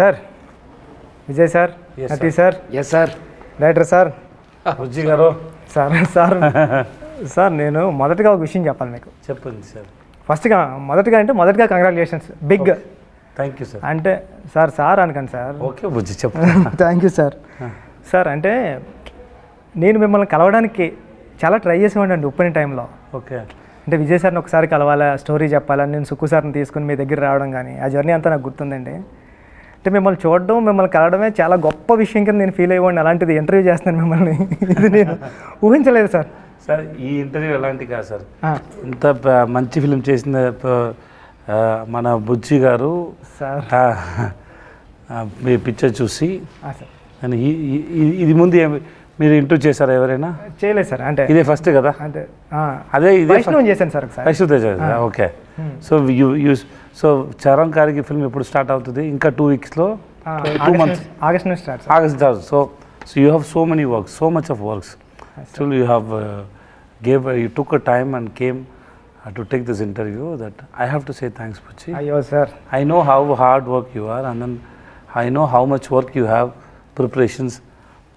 Sir Vijay sir, నటి sir, yes sir, director sir, Bujji గారు sir sir sir నేను మొదటగా ఒక విషయం చెప్పాలి మీకు. చెప్పండి సార్. మొదటగా congratulations big. Thank you sir. అంటే సార్ అనకండి సార్. ఓకే బుజ్జి చెప్పండి. Thank you sir. సార్ అంటే నేను మిమ్మల్ని కలవడానికి చాలా ట్రై చేసేవాడిని ఉప్పని టైంలో. ఓకే. అంటే విజయ్ సార్ని ఒకసారి కలవాలా, స్టోరీ చెప్పాలని నేను సుక్కు సార్ని తీసుకుని మీ దగ్గర రావడం కానీ ఆ జర్నీ అంతా నాకు గుర్తుందండి. అంటే మిమ్మల్ని చూడడం, మిమ్మల్ని కలవడమే చాలా గొప్ప విషయం కింద నేను ఫీల్ అయ్యేవాడిని. అలాంటిది ఇంటర్వ్యూ చేస్తున్నాను మిమ్మల్ని, ఇది నేను ఊహించలేదు సార్. సార్ ఈ ఇంటర్వ్యూ ఎలాంటి కాదు సార్, ఇంత మంచి ఫిలిం చేసిన మన బుజ్జి గారు సార్ మీ పిక్చర్ చూసి ఇది ముందు మీరు ఇంటర్వ్యూ చేశారా ఎవరైనా? చేయలేదు సార్. అంటే ఇదే ఫస్ట్ కదా? అంటే అదే ఇదే చేశాను సార్. ఓకే. సో చరణ్ గారికి ఫిల్మ్ ఎప్పుడు స్టార్ట్ అవుతుంది? ఇంకా 2 weeksలో, 2 months, ఆగస్ట్ నుంచి start. So you have so many works, so much of works. Still you have you took a time and came to take this interview. That I have to say thanks, Buchi. Ayyo sir. I know how hard work you are, and then I know how much work you have, preparations,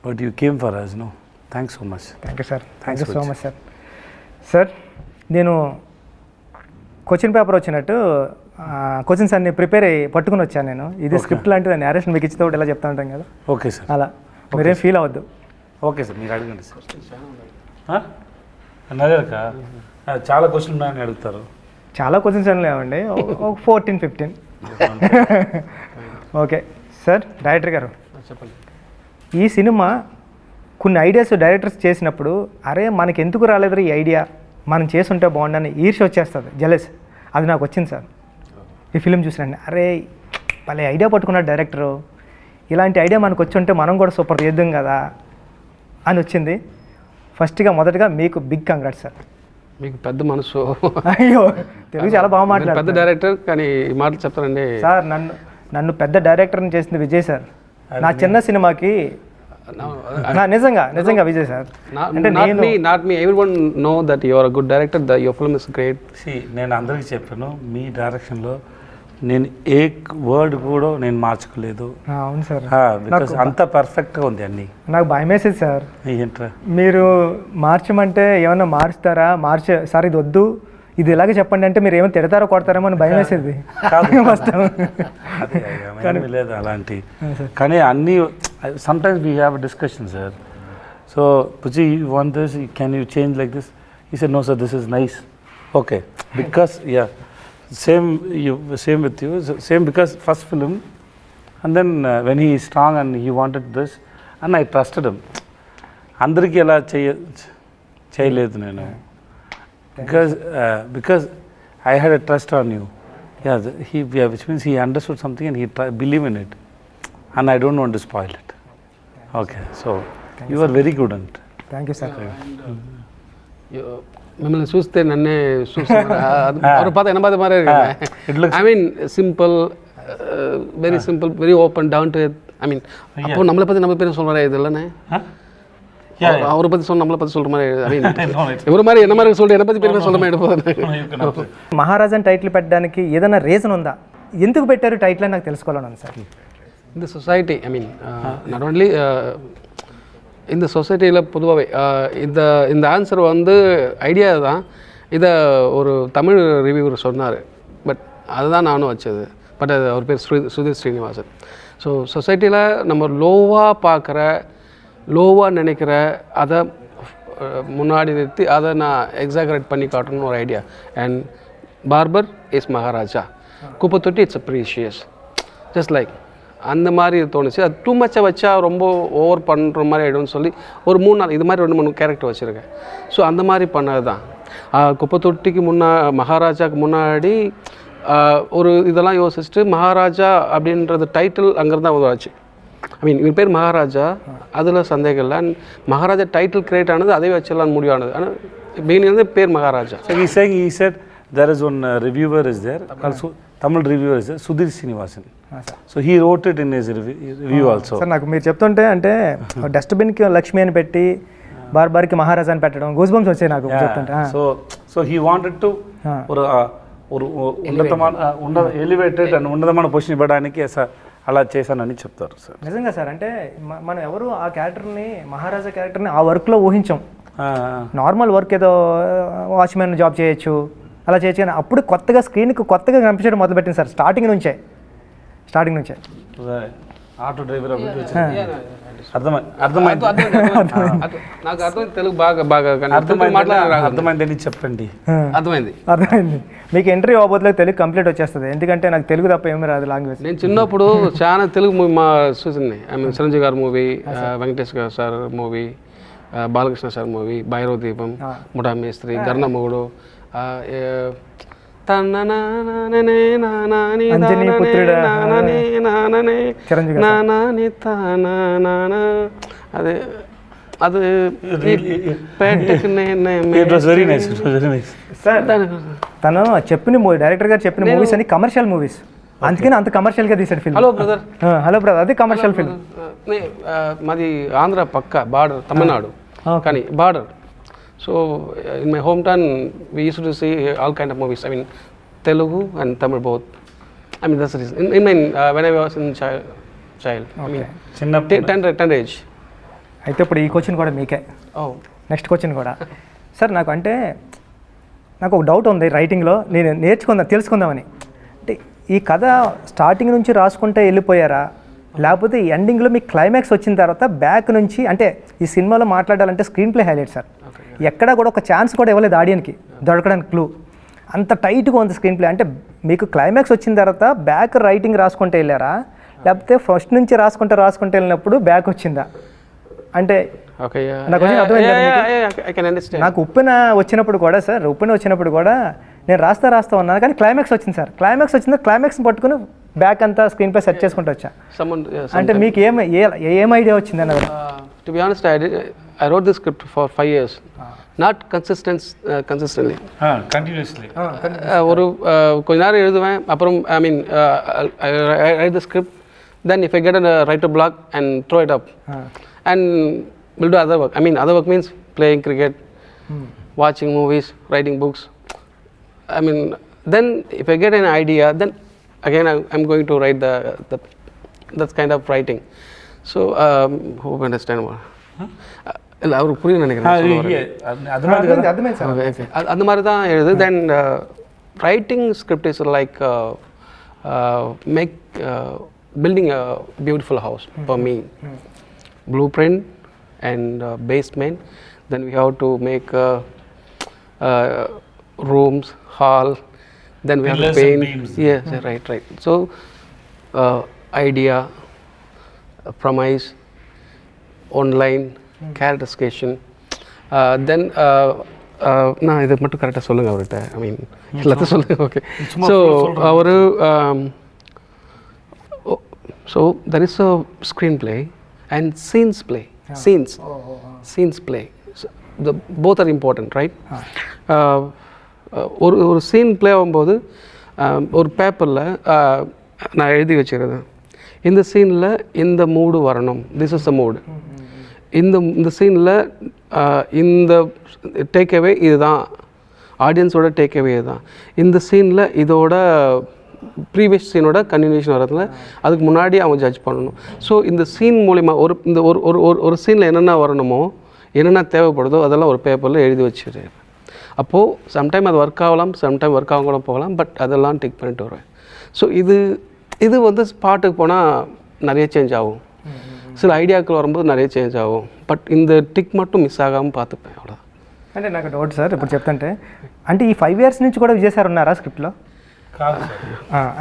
but you came for us. No, thanks so much. Thank you sir. Thank you so much sir. Sir, నేను question paper వచ్చినట్టు questions అన్ని prepare అయ్యి పట్టుకుని వచ్చాను నేను. ఇది script లాంటిది, narration మీకు ఇచ్చితే ఒకటి ఎలా చెప్తా ఉంటాం కదా. Okay sir. అలా మీరేం ఫీల్ అవ్వద్దు. ఓకే సార్, మీరు అడగండి సార్. అడగక చాలా క్వశ్చన్ ఉన్నాయని అడుగుతారు. చాలా క్వశ్చన్స్ అని లేవండి, ఒక 14-15. Okay sir. డైరెక్టర్ గారు చెప్పండి. ఈ సినిమా కొన్ని ఐడియాస్ డైరెక్టర్స్ చేసినప్పుడు అరే మనకి ఎందుకు రాలేదు ఈ ఐడియా, మనం చేసుంటే బాగుండని ఈర్ష్య వచ్చేస్తుంది, జెలస్. అది నాకు వచ్చింది సార్ ఈ ఫిలిం చూసినండి. అరే భలే ఐడియా పట్టుకున్నాడు డైరెక్టరు, ఇలాంటి ఐడియా మనకు వచ్చి ఉంటే మనం కూడా సూపర్ చేద్దాం కదా అని వచ్చింది. మొదటగా మీకు బిగ్ కంగ్రాట్స్ సార్. మీకు పెద్ద మనసు. అయ్యో తెలుగు చాలా బాగా మాట్లాడారు. పెద్ద డైరెక్టర్ కానీ ఈ మాటలు చెప్తారండి సార్. నన్ను పెద్ద డైరెక్టర్ని చేసింది విజయ్ సార్. నా చిన్న సినిమాకి నిజంగా విజయ్ సార్. అంటే not me everyone know that you are a good director, the your film is great. నేను అందరికీ చెప్పాను, మీ డైరెక్షన్లో నేను ఏ వర్డ్ కూడా నేను మార్చుకోలేదు. అవును సార్, బికాస్ అంత పర్ఫెక్ట్గా ఉంది అన్నీ. నాకు భయం వేసేది సార్, ఏంట్రా మీరు మార్చమంటే ఏమన్నా మారుస్తారా, సార్ ఇది వద్దు, ఇది ఇలాగే చెప్పండి అంటే మీరు ఏమైనా తిడతారో కొడతారేమో అని భయం వేసేది. లేదు అలాంటి, కానీ అన్నీ sometimes we have discussion sir. So Bujji you want this, can you change like this? He said no sir, this is nice. Okay, because same with you, same because first film, and then when he is strong and he wanted this and I trusted him. Andariki ela cheyaledu nenu, because I had a trust on you. Which means he understood something and he believed in it, and I don't want to spoil it. Okay, so you are very good at it. Thank you sir. మిమ్మల్ని చూస్తే నన్నే చూస్తున్నారు. పద ఎనభై మారే. I mean simple, very simple, very open, down to earth. I mean அப்போ நம்மளை பற்றி நம்ம பேர் சொல்கிற இது இல்லைண்ணே, அவரை பற்றி சொன்ன நம்மளை பற்றி சொல்கிற மாதிரி. ஐ மீன் ఎవరి மாதிரி என்ன மாதிரி சொல்லிட்டு என்னை பற்றி పేరు சொல்கிற மாதிரி எடுப்போம். మహారాజాని టైటిల్ పెట్టడానికి ఏదైనా రీజన్ ఉందా? ఎందుకు పెట్టారు టైటిల్ అని నాకు తెలుసుకోవాలని సార్. இந்த society, I mean not only இந்த சொசைட்டியில் பொதுவாகவே இந்த ஆன்சர் வந்து ஐடியா தான். இதை ஒரு தமிழ் ரிவ்யூவர் சொன்னார், பட் அதுதான் நானும் வச்சது. பட் அது அவர் பேர் சுதீர் ஸ்ரீனிவாசன். ஸோ சொசைட்டியில் நம்ம லோவாக பார்க்குற, லோவாக நினைக்கிற, அதை முன்னாடி நிறுத்தி அதை நான் எக்ஸாகரேட் பண்ணி காட்டணும்னு ஒரு idea. And barber is Maharaja, குப்பத்தொட்டி it's a precious, just like அந்த மாதிரி தோணுச்சு. அது டூ மச்சாக வச்சா ரொம்ப ஓவர் பண்ணுற மாதிரி ஆகிடும்னு சொல்லி ஒரு 3-4 இது மாதிரி 2-3 கேரக்டர் வச்சுருக்கேன். ஸோ அந்த மாதிரி பண்ணது தான். குப்பத்தொட்டிக்கு மகாராஜாவுக்கு முன்னாடி ஒரு இதெல்லாம் யோசிச்சுட்டு மகாராஜா அப்படின்றது டைட்டில் அங்கேருந்து தான் உதவாச்சு. ஐ மீன் இவர் பேர் மகாராஜா, அதில் சந்தேகம் இல்லை. அண்ட் மகாராஜா டைட்டில் கிரியேட் ஆனது அதே வச்செல்லாம் முடிவானது. ஆனால் பிகினிங் பேர் Maharaja. He said there is one reviewer is there, also Tamil reviewer is there, Sudhir Srinivasan. So he wrote it in his review also. Sir నాకు మీరు చెప్తుంటే అంటే డస్ట్బిన్కి లక్ష్మి అని పెట్టి బార్బార్కి మహారాజా అని పెట్టడం గూస్ బంప్స్ వచ్చాయి నాకు చెప్తుంటే. సో he wanted to ஒரு ఉన్నతమైన ఎలివేటెడ్ అండ్ ఉన్నతమైన పొజిషన్ ఇవ్వడానికి అలా చేశానని చెప్తారు సార్. నిజంగా సార్, అంటే మనం ఎవరు ఆ క్యారెక్టర్ని, మహారాజా క్యారెక్టర్ని ఆ వర్క్లో ఊహించాం. నార్మల్ వర్క్ ఏదో వాచ్మెన్ జాబ్ చేయొచ్చు, అలా చేయొచ్చు, కానీ అప్పుడు కొత్తగా స్క్రీన్కి కొత్తగా కనిపించడం మొదలుపెట్టింది సార్. స్టార్టింగ్ నుంచే ఆటో డ్రైవర్ నాకు అర్థమైంది, తెలుగు బాగా అర్థమైంది చెప్పండి. అర్థమైంది. మీకు ఎంట్రీ అవ్వబోతులకు తెలుగు కంప్లీట్ వచ్చేస్తుంది, ఎందుకంటే నాకు తెలుగు తప్ప ఏమీ రాదు లాంగ్వేజ్. నేను చిన్నప్పుడు చాలా తెలుగు మూవీ మా చూసింది. ఐ మీన్ చిరంజీవి గారి మూవీ, వెంకటేష్ గారు sir movie, Balakrishna sir movie, Bhairava దీపం, ముఠా మేస్త్రి, గర్ణ మొగుడు, అదే అది తను చెప్పిన మూవీ, డైరెక్టర్ గారు చెప్పిన మూవీస్ అన్ని కమర్షియల్ మూవీస్, అందుకని అంత కమర్షియల్గా తీసాడు ఫిల్మ్. హలో బ్రదర్, అది కమర్షియల్ ఫిల్మ్. మాది ఆంధ్ర పక్క బార్డర్, తమిళనాడు కానీ border. So in my hometown we used to see all kind of movies. I mean Telugu and Tamil both. I mean that's the reason. In when I was in child. I mean 10 age. అయితే ఇప్పుడు ఈ question కూడా మీకే. Next question కూడా sir, నాకు ఒక doubt ఉంది రైటింగ్లో, నేను తెలుసుకుందామని. అంటే ఈ కథ స్టార్టింగ్ నుంచి రాసుకుంటే వెళ్ళిపోయారా, లేకపోతే ఎండింగ్లో మీకు క్లైమాక్స్ వచ్చిన తర్వాత బ్యాక్ నుంచి, అంటే ఈ సినిమాలో మాట్లాడాలంటే స్క్రీన్ ప్లే హైలైట్ సార్, ఎక్కడా కూడా ఒక ఛాన్స్ కూడా ఇవ్వలేదు ఆడియన్కి దొరకడానికి క్లూ, అంత టైట్గా ఉంది స్క్రీన్ ప్లే. అంటే మీకు క్లైమాక్స్ వచ్చిన తర్వాత బ్యాక్ రైటింగ్ రాసుకుంటే వెళ్ళారా, లేకపోతే ఫస్ట్ నుంచి రాసుకుంటే వెళ్ళినప్పుడు బ్యాక్ వచ్చిందా? అంటే నాకు ఉప్పెన వచ్చినప్పుడు కూడా సార్, నేను రాస్తా ఉన్నాను, కానీ క్లైమాక్స్ వచ్చింది సార్. క్లైమాక్స్ పట్టుకుని బ్యాక్ అంతా స్క్రీన్ పై సెట్ చేసుకుంటూ వచ్చా. అంటే మీకు ఏం ఐడియా వచ్చింది అన్నది? To be honest, I wrote this script for 5 years, not consistently. Continuously. ஒரு கொஞ்ச நேரம் எழுதுவேன், அப்புறம் I mean I write the script, then if I get a writer block and throw it up, and we'll do other work. I mean other work means playing cricket, watching movies, writing books. I mean then if I get an idea, then again I'm going to write that's kind of writing. So hope you understand what இல்லை அவருக்கு புரியும் நினைக்கிறேன். அந்த மாதிரி தான் எழுது. தென் writing script is like building a beautiful house for me. Blueprint and basement, then we have to make rooms, hall, then we have to paint. Yes, right. So idea, premise, online, characterization, then நான் இதை மட்டும் கரெக்டாக சொல்லுங்கள் அவர்கிட்ட. ஐ mean எல்லாத்தையும் சொல்லுங்கள். Okay. So அவர் so there is a screenplay and scenes play. Scenes play. So both are important, right? ஒரு சீன் ப்ளே ஆகும்போது ஒரு பேப்பரில் நான் எழுதி வச்சுக்கிறது, இந்த சீனில் இந்த மூடு வரணும், திஸ் இஸ் த மூடு. இந்த சீனில் இந்த டேக்அவே இதுதான், ஆடியன்ஸோட டேக்அவே இதுதான். இந்த சீனில் இதோட ப்ரீவியஸ் சீனோட கன்டினியூஷன் வரதுல அதுக்கு முன்னாடி அவங்க ஜட்ஜ் பண்ணணும். ஸோ இந்த சீன் மூலிமா ஒரு சீனில் என்னென்ன வரணுமோ, என்னென்ன தேவைப்படுதோ அதெல்லாம் ஒரு பேப்பரில் எழுதி வச்சுருக்கேன். அப்போது சம்டைம் அது ஒர்க் ஆகலாம், சம்டைம் ஒர்க் ஆக கூட போகலாம், பட் அதெல்லாம் டிக் பண்ணிட்டு வருவேன். ஸோ இது வந்து ஸ்பாட்டுக்கு போனால் நிறைய சேஞ்ச் ஆகும், சில ఐడియాக்கள் வரும்போது நிறைய చేంజ్ ఆகும், బట్ ఇంత టిక్ మట్టు మిస్ ఆగాము పాతపోయి అవ్వడం. అంటే నాకు డౌట్ సార్, ఇప్పుడు చెప్తుంటే అంటే ఈ 5 years నుంచి కూడా విజయ్ సార్ ఉన్నారా స్క్రిప్ట్లో?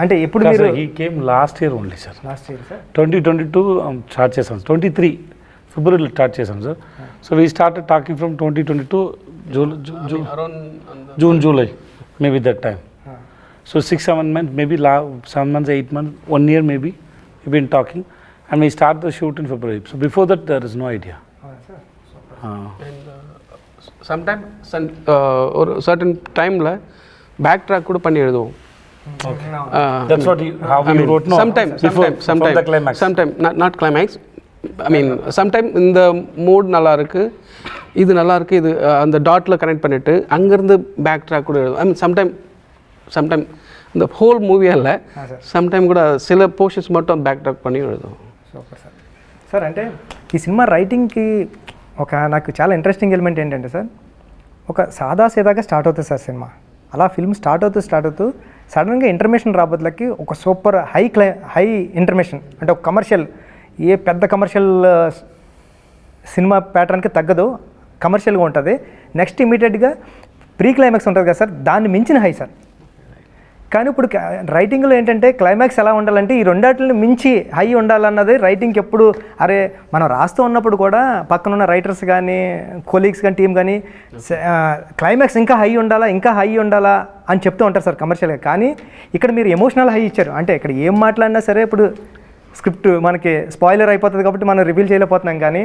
అంటే ఎప్పుడు మీరు? ఈ came last year only sir. Last year sir 2022 start చేసాం, 23 ఫిబ్రవరిలో స్టార్ట్ చేసాం sir. So we started talking from 2022 June July maybe that time. So 6-7 months, maybe 7 months, 8 months, 1 year maybe we've been talking, and we start the shoot in February. So before that there is no idea. And sometimes or certain time la back track kuda panni eludum. Okay. That's what how you wrote. No, sometime not climax. I mean sometime இந்த mood நல்லா இருக்கு, இது நல்லா இருக்கு, இது அந்த டாட்ல connect பண்ணிட்டு அங்க இருந்து பேக் ட்ராக் கூட எழுதும். I mean sometime இந்த ஹோல் மூவியால் சம்டைம் கூட சில போர்ஷன்ஸ் மட்டும் பேக் ட்ராக் பண்ணி எழுதும். Super sir. సార్ అంటే ఈ సినిమా రైటింగ్కి నాకు చాలా ఇంట్రెస్టింగ్ ఎలిమెంట్ ఏంటంటే సార్, ఒక సాదాసీదాగా స్టార్ట్ అవుతుంది సార్ సినిమా. అలా ఫిల్మ్ స్టార్ట్ అవుతూ సడన్గా ఇంటర్మేషన్ రాబోతులకి ఒక సూపర్ హై ఇంటర్మేషన్, అంటే ఒక కమర్షియల్, ఏ పెద్ద కమర్షియల్ సినిమా ప్యాటర్న్కి తగ్గదు, కమర్షియల్గా ఉంటుంది. నెక్స్ట్ ఇమీడియట్గా ప్రీ క్లైమాక్స్ ఉంటుంది కదా సార్, దాన్ని మించిన హై సార్. కానీ ఇప్పుడు రైటింగ్లో ఏంటంటే క్లైమాక్స్ ఎలా ఉండాలంటే ఈ రెండాటిని మించి హై ఉండాలన్నది రైటింగ్కి ఎప్పుడు. అరే మనం రాస్తూ ఉన్నప్పుడు కూడా పక్కన ఉన్న రైటర్స్ కానీ కొలీగ్స్ కానీ టీం కానీ క్లైమాక్స్ ఇంకా హై ఉండాలా అని చెప్తూ ఉంటారు సార్ కమర్షియల్గా. కానీ ఇక్కడ మీరు ఎమోషనల్ హై ఇచ్చారు. అంటే ఇక్కడ ఏం మాట్లాడినా సరే ఇప్పుడు స్క్రిప్ట్ మనకి స్పాయిలర్ అయిపోతుంది కాబట్టి మనం రివీల్ చేయలేకపోతున్నాం. కానీ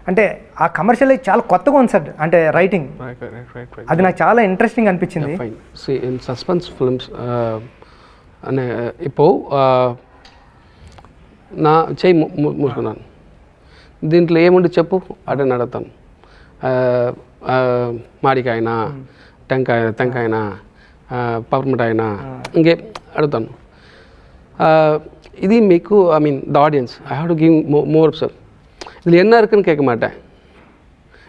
అంటే ఆ కమర్షియల్ చాలా కొత్తగా ఉంది సార్, అంటే రైటింగ్ అది నాకు చాలా ఇంట్రెస్టింగ్ అనిపించింది. ఇన్ సస్పెన్స్ ఫిల్మ్స్ అనే ఇప్పుడు నా చేయి మూసుకున్నాను, దీంట్లో ఏముండి చెప్పు అటని అడుగుతాను. మాడికాయనా, టెంకాయనా, పవర్మిఠాయినా, ఇంకే అడుగుతాను. இது మీకు I mean the audience I have to give more sir. இதில் என்ன இருக்குன்னு கேட்க மாட்டேன்,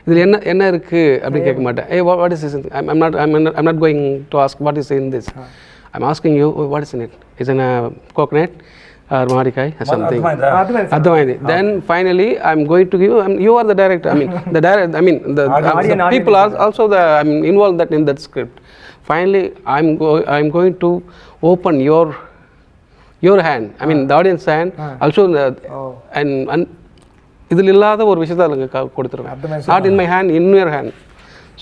இதில் என்ன இருக்குது அப்படின்னு கேட்க மாட்டேன். ஏ what is this, I'm not going to ask what is in this, I'm asking you what is in it. It's in coconut or మాడికాయ సంథింగ్, అర్థమైంది. Then finally I'm going to give, you are the director, I mean the people are also the I mean involve that in that script. Finally I'm going to open your hand, I mean the audience hand also, and இதில் இல்லாத ஒரு விஷயத்தை அதுக்கு கொடுத்துருவேன். Not in my hand, in your hand.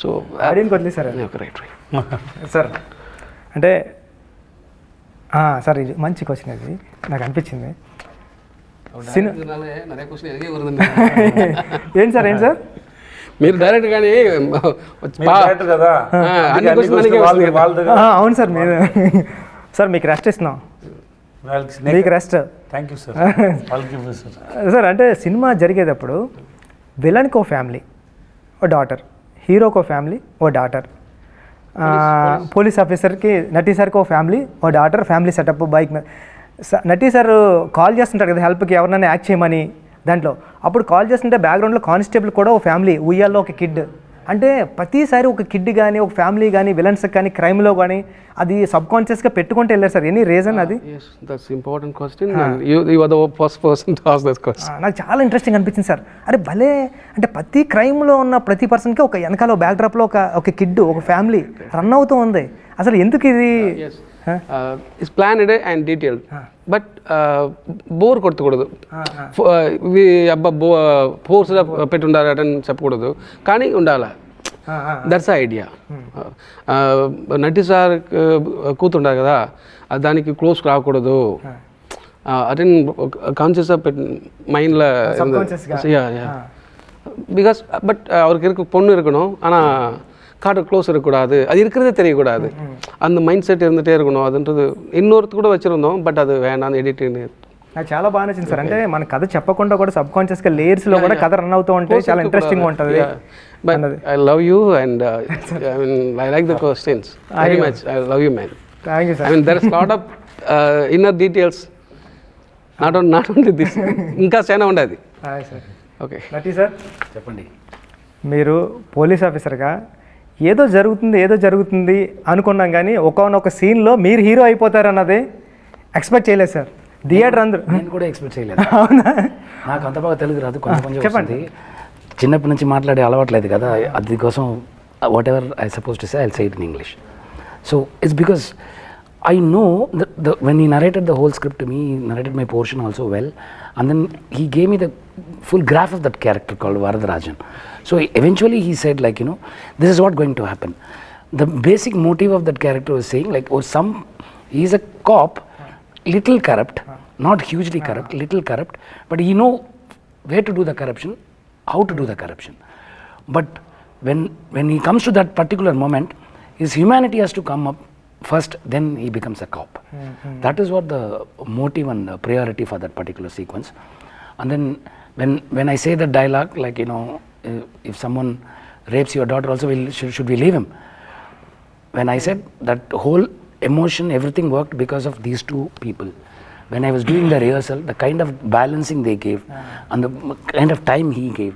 So audience వదిలే sir. Right sir అంటే sir ఇది మంచి క్వశ్చన్, అది నాకు అనిపించింది. ఏంటి సార్ మీరు డైరెక్ట్ కానీ కదా. అవును సార్, మీరు సార్ మీకు రెస్ట్ ఇస్తున్నాం, మీకు rest. Thank you sir. Sir అంటే సినిమా జరిగేటప్పుడు విలన్కి ఓ ఫ్యామిలీ, ఓ డాటర్, హీరోకి ఓ ఫ్యామిలీ, ఓ డాటర్, పోలీస్ ఆఫీసర్కి నటీ సార్కి ఓ ఫ్యామిలీ, ఓ డాటర్, ఫ్యామిలీ సెటప్ బైక్ మీద. నటీ సార్ కాల్ చేస్తుంటారు కదా హెల్ప్కి, ఎవరినైనా యాక్ట్ చేయమని. దాంట్లో అప్పుడు కాల్ చేస్తుంటే బ్యాక్గ్రౌండ్లో కానిస్టేబుల్ కూడా ఓ ఫ్యామిలీ, ఉయ్యాల్లో ఒక కిడ్. అంటే ప్రతిసారి ఒక కిడ్ కానీ ఒక ఫ్యామిలీ కానీ విలన్స్కి కానీ క్రైమ్లో కానీ అది సబ్ కాన్షియస్గా పెట్టుకుంటూ వెళ్ళారు సార్. ఎనీ రీజన్ అది? That's important question, you are the first person to ask this question. నాకు చాలా ఇంట్రెస్టింగ్ అనిపించింది సార్. అరే భలే, అంటే ప్రతి క్రైమ్లో ఉన్న ప్రతి పర్సన్కి ఒక వెనకాల బ్యాక్ డ్రాప్లో ఒక కిడ్, ఒక ఫ్యామిలీ రన్ అవుతూ ఉంది. అసలు ఎందుకు ఇది? It's planned and detailed, but bore కొట్టకూడదు. అబ్బా ఫోర్స్గా పెట్టి ఉండాలి అని చెప్పకూడదు, కానీ ఉండాలి. That's idea. నటి సార్ కూతుండారు కదా, దానికి క్లోజ్ రాకూడదు. అటెన్ కాన్షియస్గా పెట్టి மைண்டில் பிகாஸ் பட் அவருக்கு இருக்க பொண்ணு இருக்கணும், ஆனால் காட்ட க்ளோஸ் இருக்கக்கூடாது, அது இருக்கிறதே தெரியக்கூடாது. அந்த மைண்ட் செட் இருந்துகிட்டே இருக்கணும். அதுன்றது இன்னொருத்து கூட வச்சுருந்தோம், பட் அது வேண்டாம் ఎడిటింగ్. నాకు చాలా బాగా నచ్చింది సార్. అంటే మన కథ చెప్పకుండా కూడా సబ్ కాన్షియస్గా లేయర్స్లో కూడా కథ రన్ అవుతూ ఉంటే చాలా ఇంట్రెస్టింగ్ ఉంటుంది. But I love you and I mean I like the questions very much. I love you, man. Thank you, sir. I mean there is lot of inner details, not only this. ఇంకా చాలా ఉండదు. Hi sir. Okay నటి sir చెప్పండి. మీరు police ఆఫీసర్గా ఏదో జరుగుతుంది అనుకున్నాం, కానీ ఒకనొక సీన్లో మీరు హీరో అయిపోతారు అన్నది ఎక్స్పెక్ట్ చేయలేదు సార్. థియేటర్ అందరూ. నేను కూడా ఎక్స్పెక్ట్ చేయలేదు. అవునా? నాకు అంత బాగా తెలుగు రాదు, కొంచెం చెప్పండి. చిన్నప్పటి నుంచి మాట్లాడే అలవాట్లేదు కదా, అది కోసం what ever I suppose to say I'll say it in English. So it's because I know when he narrated the whole script to me, he narrated my portion also well, and then he gave me the full graph of that character called Varadarajan. So eventually he said, like, you know, this is what going to happen. The basic motive of that character was saying, like, he's a cop, little corrupt, not hugely corrupt, little corrupt, but he know where to do the corruption, how to do the corruption. But when he comes to that particular moment, his humanity has to come up first, then he becomes a cop. That is what the motive and the priority for that particular sequence. And then when I say the dialogue, like, you know, if someone rapes your daughter also, should we leave him? When I said that whole emotion, everything worked because of these two people. When I was doing the rehearsal, the kind of balancing they gave and the kind of time he gave,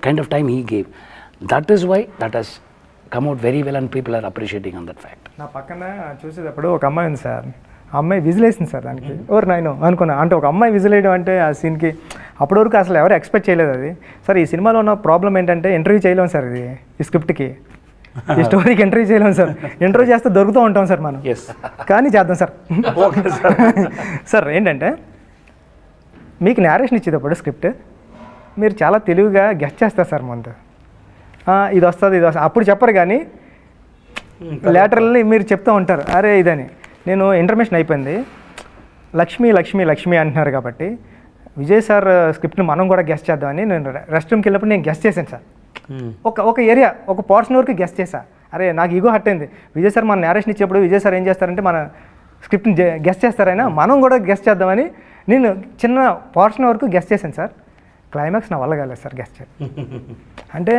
kind of time he gave, that is why that has come out very well and people are appreciating on that fact. నా పక్కన చూసేటప్పుడు ఒక అమ్మాయి ఉంది sir, ఆ అమ్మాయి whistle వేసింది sir దానికి. ఓర్ నాయనో అనుకున్నా, అంటే ఒక అమ్మాయి విజిల్ వేయడం అంటే ఆ సీన్కి అప్పటి వరకు అసలు ఎవరు ఎక్స్పెక్ట్ చేయలేదు అది. సార్ ఈ సినిమాలో ఉన్న ప్రాబ్లం ఏంటంటే ఇంటర్వ్యూ చేయలేము సార్, ఇది ఈ స్క్రిప్ట్కి ఈ స్టోరీకి ఇంటర్వ్యూ చేయలేము సార్. ఇంటర్వ్యూ చేస్తే దొరుకుతూ ఉంటాం సార్ మనం, కానీ చేద్దాం సార్. Okay sir. సార్ ఏంటంటే మీకు నేరేషన్ ఇచ్చేటప్పుడు స్క్రిప్ట్ మీరు చాలా తెలివిగా గెస్ట్ చేస్తారు సార్ ముందు, ఇది వస్తుంది ఇది వస్తుంది, అప్పుడు చెప్పరు కానీ లేటరల్లీ మీరు చెప్తూ ఉంటారు అరే ఇదని. నేను ఇంటర్మేషన్ అయిపోయింది, లక్ష్మి లక్ష్మి లక్ష్మి అంటున్నారు కాబట్టి విజయ్ సార్ స్క్రిప్ట్ని మనం కూడా గెస్ట్ చేద్దామని నేను రెస్ట్ రూమ్కి వెళ్ళినప్పుడు నేను గెస్ట్ చేశాను సార్. ఒక ఏరియా ఒక పోర్షన్ వరకు గెస్ట్ చేశా. అరే నాకు ఈగో హట్ అయింది, విజయ్ సార్ మన నేరేషన్ ఇచ్చేప్పుడు విజయ్ సార్ ఏం చేస్తారంటే మన స్క్రిప్ట్ని గెస్ట్ చేస్తారైనా మనం కూడా గెస్ట్ చేద్దామని నేను చిన్న పోర్షన్ వరకు గెస్ట్ చేశాను సార్. క్లైమాక్స్ నా వల్ల కాలేదు సార్ గెస్ట్ చేయడం. అంటే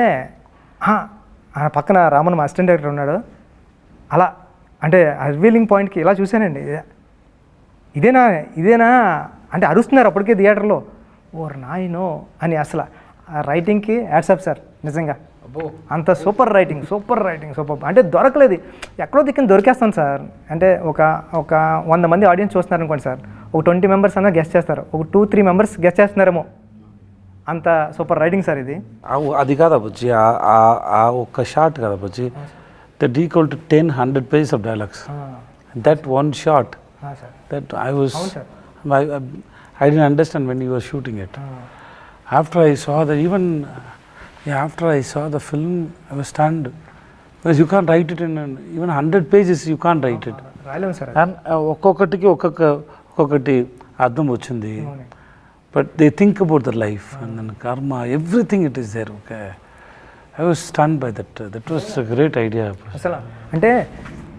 పక్కన రామన్ మా అసిస్టెంట్ డైరెక్టర్ ఉన్నాడు, అలా అంటే రివీలింగ్ పాయింట్కి ఇలా చూశానండి, ఇదేనా అంటే అరుస్తున్నారు అప్పటికే థియేటర్లో, ఓర్ నాయనో అని. అసలు ఆ రైటింగ్కి యాడ్సప్ సార్, నిజంగా అంత సూపర్ రైటింగ్ అంటే దొరకలేదు, ఎక్కడో దిక్కున దొరికేస్తాను సార్. అంటే ఒక 100 మంది ఆడియన్స్ చూస్తున్నారు అనుకోండి సార్, ఒక 20 మెంబర్స్ అన్నా గెస్ట్ చేస్తారు, ఒక 2-3 మెంబర్స్ గెస్ట్ చేస్తున్నారేమో, అంత సూపర్ రైటింగ్ సార్ ఇది. అది కాదా బుజ్జి, ఆ ఒక్క షాట్ కదా Bujji, that equal to 10-100 pages of dialogues. That one shot, that I didn't understand when you were shooting it. After I saw that, after I saw the film, I was stunned, because you can't write it in even 100 pages, you can't write it. రాయలేము sir. And ఒక్కొక్కటికి ఒక్కొక్కటి అర్థం వచ్చింది. But they think about their life and then karma, everything it is there. Okay, I was stunned by that. That was a great idea. అసలు అంటే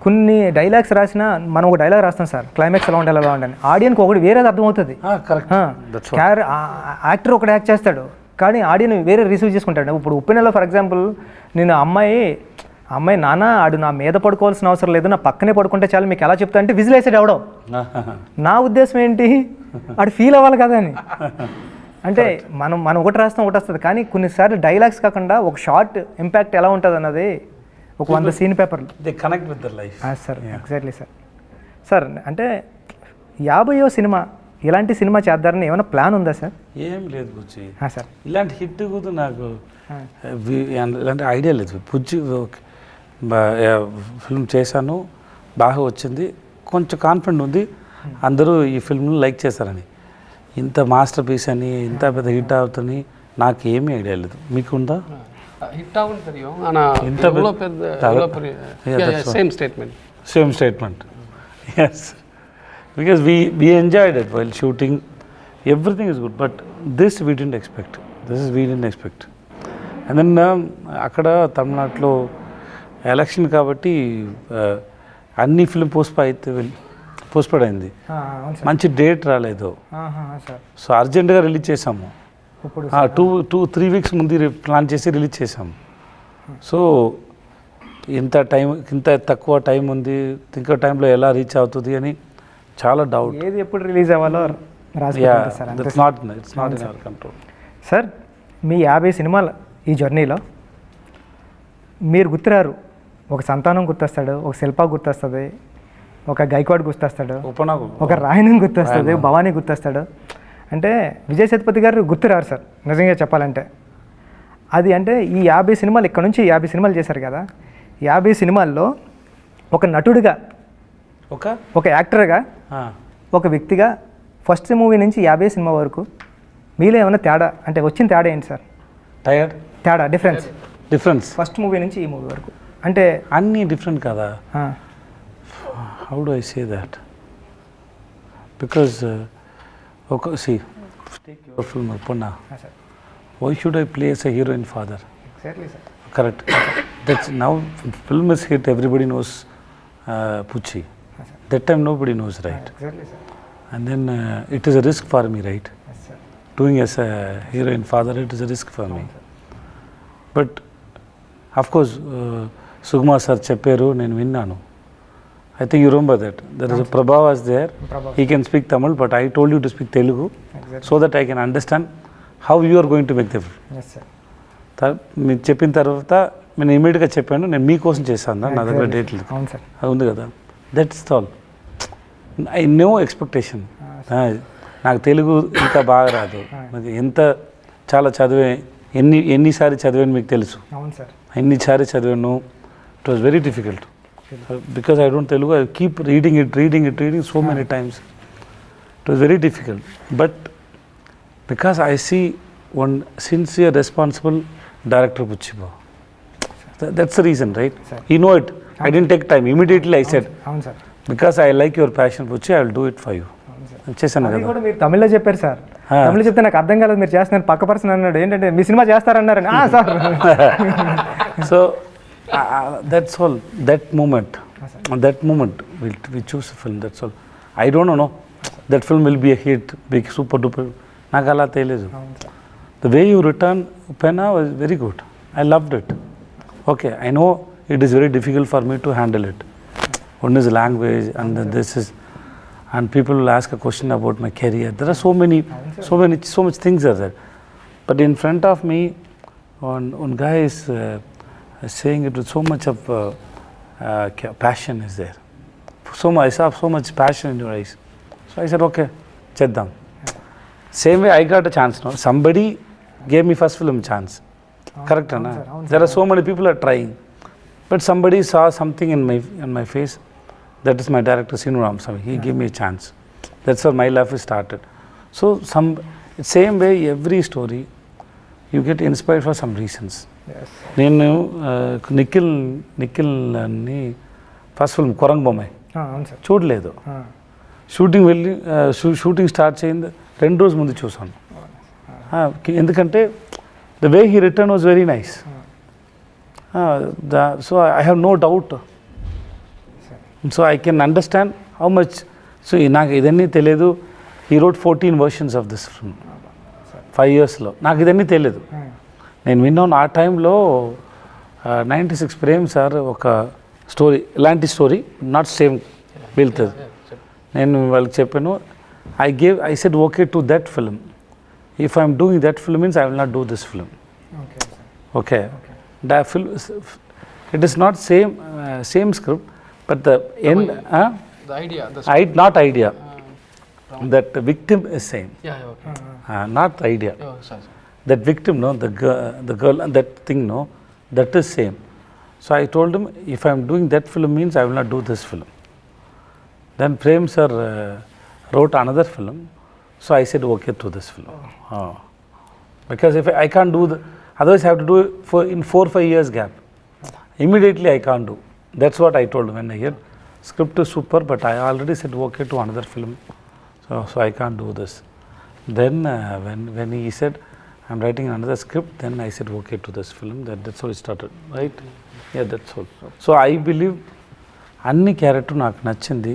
కొన్ని dialogues రాసినా మనం ఒక డైలాగ్ రాస్తాం సార్, క్లైమాక్స్ ఎలా ఉండాలి, ఆడియన్కి ఒకటి వేరేది అర్థమవుతుంది. యాక్టర్ ఒకటి యాక్ట్ చేస్తాడు కానీ ఆడియన్ వేరే రిసీవ్ చేసుకుంటాడు. ఇప్పుడు ఉప్పెనలో ఫర్ ఎగ్జాంపుల్ నేను అమ్మాయి నాన్న ఆడు నా మీద పడుకోవాల్సిన అవసరం లేదు, నా పక్కనే పడుకుంటే చాలు, మీకు ఎలా చెప్తా అంటే విజిల్ వేసాడు ఎవడో. నా ఉద్దేశం ఏంటి, ఆడు ఫీల్ అవ్వాలి కదా అని. అంటే మనం ఒకటి రాస్తాం ఒకటి వస్తుంది, కానీ కొన్నిసార్లు డైలాగ్స్ కాకుండా ఒక షార్ట్ ఇంపాక్ట్ ఎలా ఉంటుంది అన్నది ఒక 100 సీన్ పేపర్లు they connect with their life. Sir exactly sir. Sir అంటే 50వ సినిమా ఇలాంటి సినిమా చేద్దారని ఏమైనా ప్లాన్ ఉందా సార్? ఏం లేదు బుజ్జి సార్, ఇలాంటి హిట్ కూడా నాకు ఇలాంటి ఐడియా లేదు. బుజ్జి ఫిల్మ్ చేశాను, బాగా వచ్చింది, కొంచెం కాన్ఫిడెంట్ ఉంది అందరూ ఈ ఫిల్మ్ని లైక్ చేస్తారని. ఇంత మాస్టర్ పీస్ అని ఇంత పెద్ద హిట్ అవుతుంది నాకు ఏమీ ఐడియా లేదు. మీకుందా? హిట్ ఆகும் தெரியும் ஆனா இவ்வளோ பெரிய same statement. Yes, because we enjoyed it while shooting, everything is good, but this we didn't expect. And then అక్కడ తమిళనాడులో ఎలక్షన్ కాబట్టి అన్ని ఫిల్మ్ పోస్ట్పోన్ అయింది, మంచి డేట్ రాలేదు. సో అర్జెంటుగా రిలీజ్ చేసాము, 2-3 weeks ముందు ప్లాన్ చేసి రిలీజ్ చేసాము. సో ఇంత తక్కువ టైం ఉంది, ఇంకో టైంలో ఎలా రీచ్ అవుతుంది అని చాలా డౌట్. ఏది ఎప్పుడు రిలీజ్ అవ్వాలో it's not in our control. Sir మీ 50 సినిమాల ఈ జర్నీలో మీరు గుర్తురారు, ఒక సంతానం గుర్తొస్తాడు, ఒక శిల్ప గుర్తొస్తుంది, ఒక గైక్వాడ్ గుర్తొస్తాడు, ఒక రాయణం గుర్తొస్తుంది, భవానీ గుర్తొస్తాడు. అంటే విజయ్ సేతుపతి గారు గుర్తురారు సార్ నిజంగా చెప్పాలంటే. అది అంటే ఈ 50 సినిమాలు ఇక్కడ నుంచి 50 సినిమాలు చేశారు కదా, 50 సినిమాల్లో ఒక నటుడిగా, ఒక యాక్టర్గా, ఒక వ్యక్తిగా ఫస్ట్ మూవీ నుంచి 50 సినిమా వరకు మీలో ఏమైనా తేడా అంటే వచ్చిన తేడా ఏంటి సార్? తేడా డిఫరెన్స్ ఫస్ట్ మూవీ నుంచి ఈ మూవీ వరకు అంటే అన్నీ డిఫరెంట్ కదా. How do I say that, because take your film Uppana. Why should I play as a heroine father? Exactly sir. Correct. That's now film is hit, everybody knows Buchi. That time nobody knows, right? Exactly sir. And then it is a risk for me, right? Yes sir. Doing as a heroine father, it is a risk for me. But of course Sugma sir చెప్పారు, నేను విన్నాను. I think you remember that. There is a Prabha was there. Prabha. He can speak Tamil, but I told you to speak Telugu so that I can understand how you are going to make the film. Yes sir మీరు చెప్పిన తర్వాత నేను ఇమీడియట్గా చెప్పాను, నేను మీకోసం చేశాను నా దగ్గర డేట్లు అవును సార్ అది ఉంది కదా. That's all. I know expectation. నాకు తెలుగు ఇంకా బాగా రాదు, నాకు ఎంత చాలా చదివే ఎన్నిసారి చదివాను మీకు తెలుసు. అవును సార్ ఎన్నిసారి చదివాను. It was very difficult because I don't Telugu. I keep reading it so many times. It was very difficult. But because I see one sincere, responsible director, Buchi Babu. That's the reason, right? Sir. You know it. I didn't take time. Immediately I said, అవును sir because I like your passion, Buchi, I will do it for you. చేశాను అది కదా. కూడా మీరు తమిళ్లో చెప్పారు sir. తమిళ చెప్తే నాకు అర్థం కాలేదు, మీరు చేస్తున్నారు. పక్క పర్సన్ అన్నాడు ఏంటంటే మీ సినిమా చేస్తారన్నారని. Sir So that's all. That moment we choose a film. That's all. I don't know. That film will be a hit, big super duper. నాకు అలా తెలియదు. The way you return Upena was very good. I loved it. Okay, I know it is very difficult for me to handle it. One is language, and then this is, and people will ask a question about my career. There are so much things are there. But in front of me, one guy is saying it with so much of passion is there. I saw so much passion in your eyes. So I said, okay, cheddam. Same way I got a chance now. Somebody gave me first film chance. Correct, Anna? There are so many people are trying. But somebody saw something in my face. That is my director, Sinu Ramasamy. He gave me a chance. That's where my life started. So same way, every story, you get inspired for some reasons. నేను నిఖిల్ అని first film కొరంగ్ Bommai అవును sir చూడలేదు. Shooting start చేయింది 2 రోజుల ముందు చూసాను. ఎందుకంటే the way he return was very nice. So I have no doubt. So I can understand how much. So నాకు ఇదన్నీ తెలియదు. He wrote 14 versions of this film 5 yearsలో. నాకు ఇదన్నీ తెలియదు. నేను విన్నాను ఆ టైంలో 96 ప్రేమ్ సార్ ఒక స్టోరీ, ఇలాంటి స్టోరీ నాట్ సేమ్ వెళ్తుంది. నేను వాళ్ళకి చెప్పాను, I said okay to that film. If I'm doing that film means I will not do this film. Okay that film it is not same script, but the end the idea not idea that the victim is same. Okay. Not the idea. Sorry. That victim, no, the girl and that thing, no, that is same. So I told him, if I am doing that film means I will not do this film. Then Prem sir wrote another film. So I said okay to this film. Because if I can't do otherwise I have to do it in 4-5 years gap. Immediately I can't do. That's what I told him when I heard script is super, but I already said okay to another film. So I can't do this. Then when he said I'm writing another script, then I said okay to this film. That's how it started, right? Yeah, that's all. So I believe అన్ని character నాకు నచ్చింది.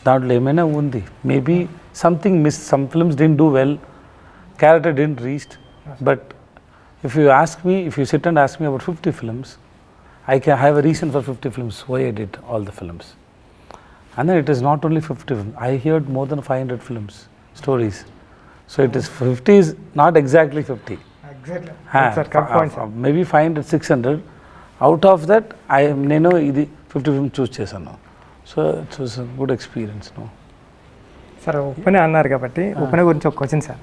దాంట్లో ఏమైనా ఉంది, maybe something miss, some films didn't do well, character didn't reach. But if you sit and ask me about 50 films, I can have a reason for 50 films why I did all the films. And then it is not only 50 films. I heard more than 500 films, stories. So it is 50 is not exactly 50. Exactly. That's a correct point, sir. Maybe 500, 600. Out of that, నేను ఇది 50 films choose చేశాను. So it was a good experience, no? Sir Uppena అన్నారు కాబట్టి ఉప్పెన గురించి ఒక question sir.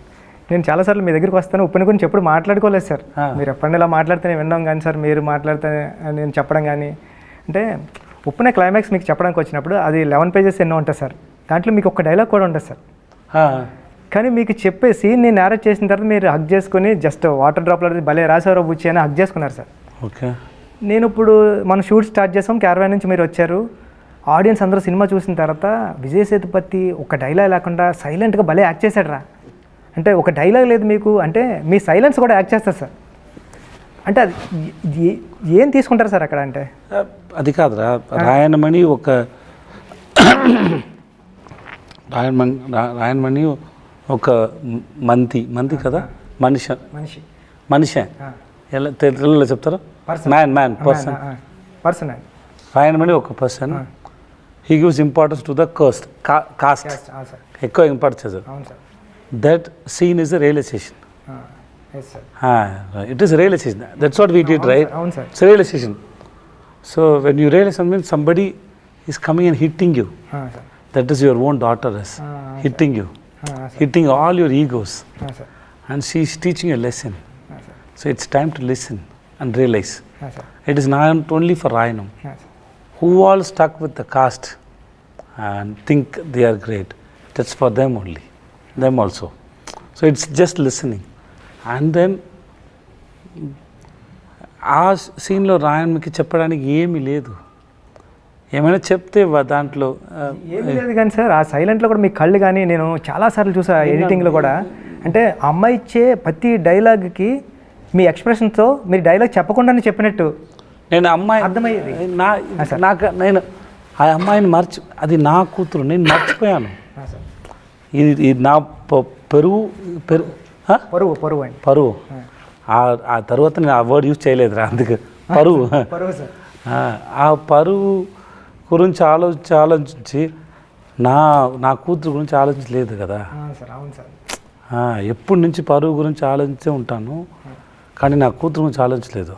నేను చాలాసార్లు మీ దగ్గరికి వస్తాను, ఉప్పెన గురించి ఎప్పుడు మాట్లాడుకోలేదు సార్. మీరు ఎప్పుడైనా ఇలా మాట్లాడితే వినడం కానీ సార్, మీరు మాట్లాడితే నేను చెప్పడం కానీ, అంటే ఉప్పెన క్లైమాక్స్ మీకు చెప్పడానికి వచ్చినప్పుడు అది 11 pages ఎన్నో ఉంటుంది సార్. దాంట్లో మీకు ఒక డైలాగ్ కూడా ఉంటుంది సార్. కానీ మీకు చెప్పే సీన్ నేను నేరేట్ చేసిన తర్వాత మీరు హగ్ చేసుకుని జస్ట్ వాటర్ డ్రాప్లో భలే రాసారో బుచ్చి అని హగ్ చేసుకున్నారు సార్. ఓకే. నేను ఇప్పుడు మనం షూట్ స్టార్ట్ చేసాం, క్యారవాన్ నుంచి మీరు వచ్చారు, ఆడియన్స్ అందరూ సినిమా చూసిన తర్వాత విజయ్ సేతుపతి ఒక డైలాగ్ లేకుండా సైలెంట్గా భలే యాక్ట్ చేశాడు రా అంటే, ఒక డైలాగ్ లేదు మీకు అంటే మీ సైలెన్స్ కూడా యాక్ట్ చేస్తారు సార్. అంటే అది ఏం తీసుకుంటారు సార్ అక్కడ? అంటే అది కాదురా, రాయణమణి ఒక రాయణమణి ఒక మంతి కదా, మనిషి ఎలా తెలుగులో చెప్తారు? Man person. రాయణమణి ఒక person, he gives importance to the caste. అవును సార్, ఎక్కువ ఇంపార్టెన్స్ చేశారు. అవును sir. That scene is a realization. Yes sir. It is a realization. That's what we did, right? అవును sir. It's a realization. So when you realize something, somebody is coming and hitting you. Sir. That is your own daughter is hitting you, hitting all your egos. Sir. And she is teaching a lesson. Sir. So it's time to listen and realize. Sir. It is not only for Rayanam. Sir. Who all stuck with the caste and think they are great. That's for them only. Them also. So it's just listening. And then ఆ సీన్లో రాయన్కి చెప్పడానికి ఏమీ లేదు. ఏమైనా చెప్తే దాంట్లో ఏమీ లేదు కానీ సార్, ఆ సైలెంట్లో కూడా మీ కళ్ళు కానీ నేను చాలాసార్లు చూసా ఎడిటింగ్లో కూడా. అంటే అమ్మాయి ఇచ్చే ప్రతి డైలాగ్కి మీ ఎక్స్ప్రెషన్తో మీరు డైలాగ్ చెప్పకుండానే చెప్పినట్టు నేను అమ్మాయి అర్థమయ్యేది. నేను ఆ అమ్మాయిని అది నా కూతురు, నేను మర్చిపోయాను. ఇది నా పరువు అండి. పరువు. ఆ తర్వాత నేను ఆ వర్డ్ యూజ్ చేయలేదురా, అందుకు పరువు. సార్. ఆ పరువు గురించి ఆలోచించి నా కూతురు గురించి ఆలోచించలేదు కదా. సార్. అవును సార్. ఎప్పటి నుంచి పరువు గురించి ఆలోచించే ఉంటాను, కానీ నా కూతురు గురించి ఆలోచించలేదు.